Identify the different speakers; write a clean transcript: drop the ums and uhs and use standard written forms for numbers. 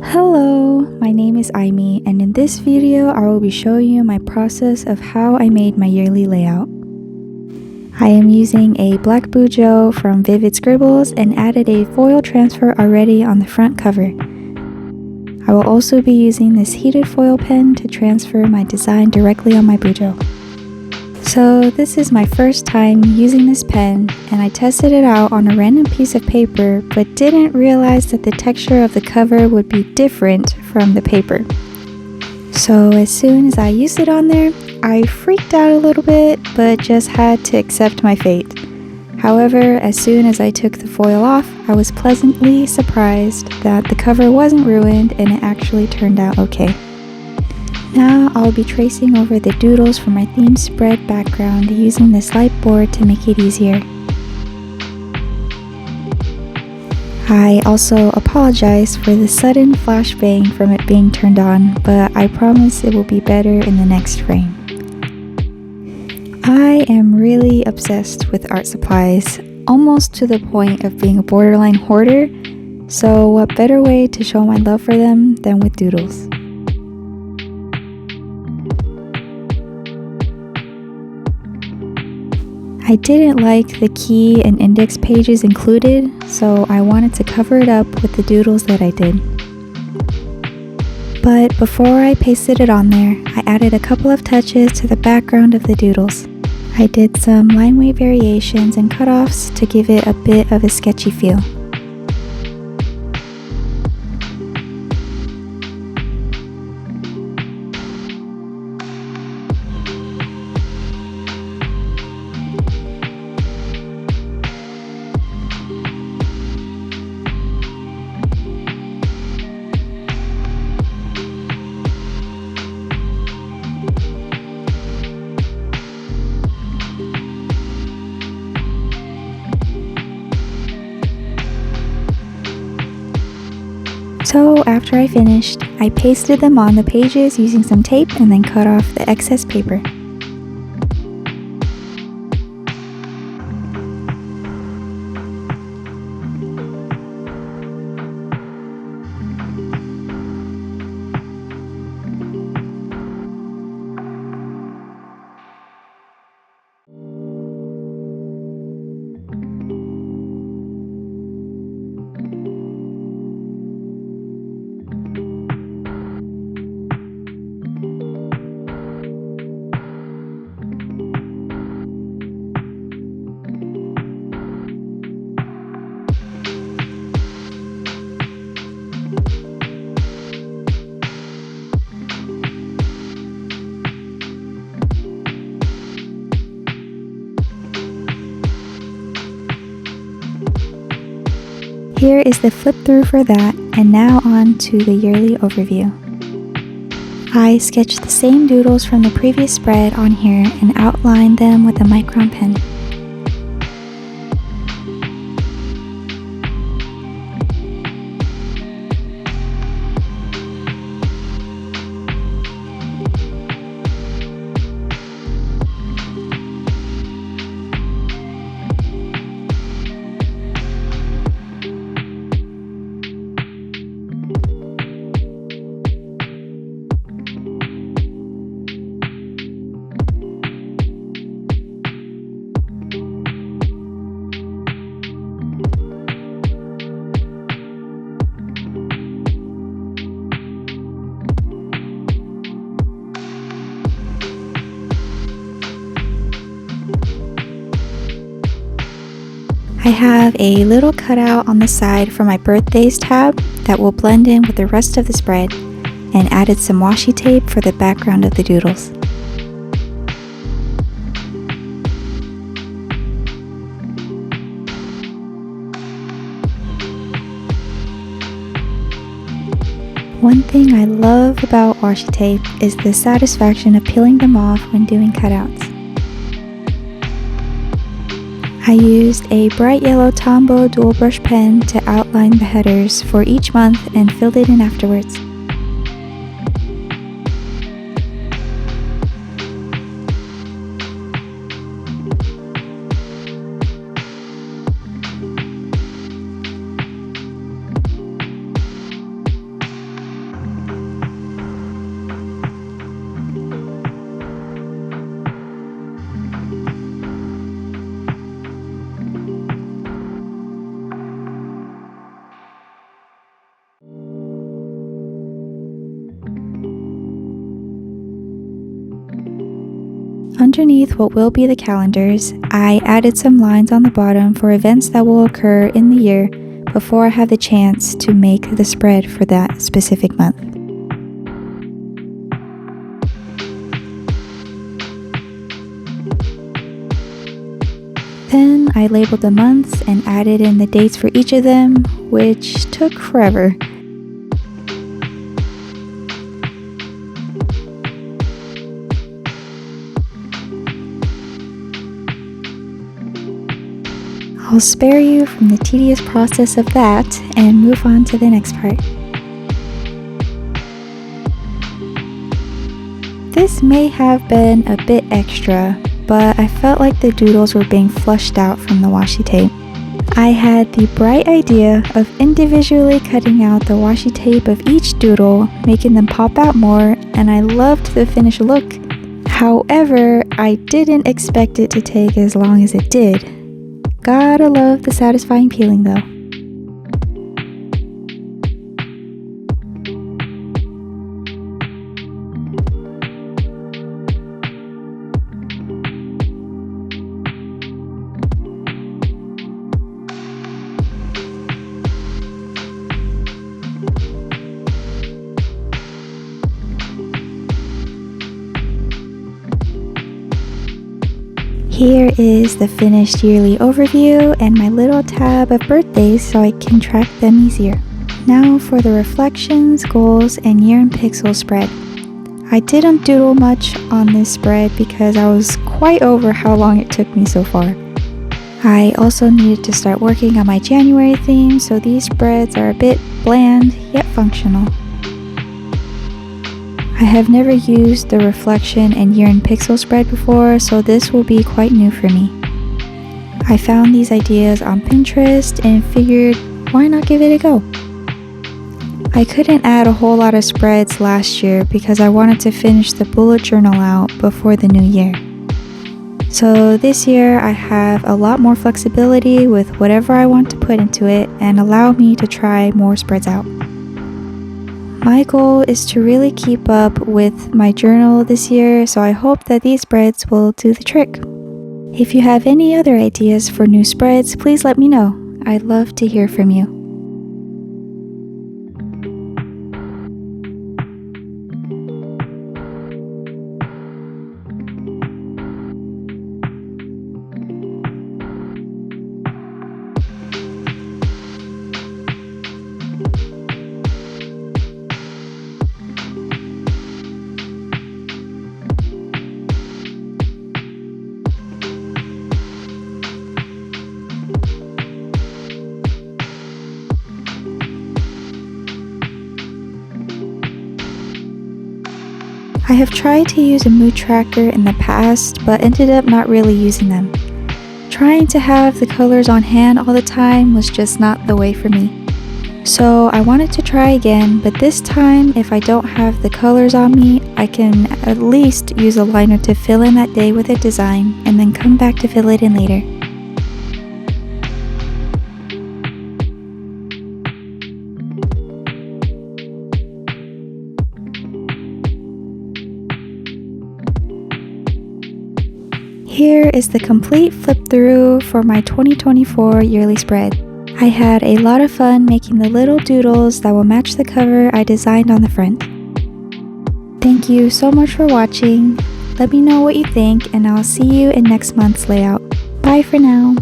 Speaker 1: Hello, my name is Aimee, and in this video I will be showing you my process of how I made my yearly layout. I am using a black bujo from Vivid Scribbles and added a foil transfer already on the front cover. I will also be using this heated foil pen to transfer my design directly on my bujo. So this is my first time using this pen, and I tested it out on a random piece of paper but didn't realize that the texture of the cover would be different from the paper. So as soon as I used it on there, I freaked out a little bit but just had to accept my fate. However, as soon as I took the foil off, I was pleasantly surprised that the cover wasn't ruined and it actually turned out okay. Now I'll be tracing over the doodles for my theme spread background using this light board to make it easier. I also apologize for the sudden flashbang from it being turned on, but I promise it will be better in the next frame. I am really obsessed with art supplies, almost to the point of being a borderline hoarder, so what better way to show my love for them than with doodles. I didn't like the key and index pages included, so I wanted to cover it up with the doodles that I did. But before I pasted it on there, I added a couple of touches to the background of the doodles. I did some line weight variations and cutoffs to give it a bit of a sketchy feel. So after I finished, I pasted them on the pages using some tape and then cut off the excess paper. Here is the flip through for that, and now on to the yearly overview. I sketched the same doodles from the previous spread on here and outlined them with a micron pen. I have a little cutout on the side for my birthdays tab that will blend in with the rest of the spread, and added some washi tape for the background of the doodles. One thing I love about washi tape is the satisfaction of peeling them off when doing cutouts. I used a bright yellow Tombow dual brush pen to outline the headers for each month and filled it in afterwards. Underneath what will be the calendars, I added some lines on the bottom for events that will occur in the year before I have the chance to make the spread for that specific month. Then I labeled the months and added in the dates for each of them, which took forever. I'll spare you from the tedious process of that and move on to the next part. This may have been a bit extra, but I felt like the doodles were being flushed out from the washi tape. I had the bright idea of individually cutting out the washi tape of each doodle, making them pop out more, and I loved the finished look. However, I didn't expect it to take as long as it did. Gotta love the satisfying peeling though. Here is the finished yearly overview and my little tab of birthdays so I can track them easier. Now for the reflections, goals, and year in pixel spread. I didn't doodle much on this spread because I was quite over how long it took me so far. I also needed to start working on my January theme, so these spreads are a bit bland yet functional. I have never used the reflection and year in pixel spread before, so this will be quite new for me. I found these ideas on Pinterest and figured, why not give it a go? I couldn't add a whole lot of spreads last year because I wanted to finish the bullet journal out before the new year. So this year I have a lot more flexibility with whatever I want to put into it and allow me to try more spreads out. My goal is to really keep up with my journal this year, so I hope that these spreads will do the trick. If you have any other ideas for new spreads, please let me know. I'd love to hear from you. I have tried to use a mood tracker in the past, but ended up not really using them. Trying to have the colors on hand all the time was just not the way for me. So I wanted to try again, but this time if I don't have the colors on me, I can at least use a liner to fill in that day with a design and then come back to fill it in later. Here is the complete flip through for my 2024 yearly spread. I had a lot of fun making the little doodles that will match the cover I designed on the front. Thank you so much for watching. Let me know what you think and I'll see you in next month's layout. Bye for now.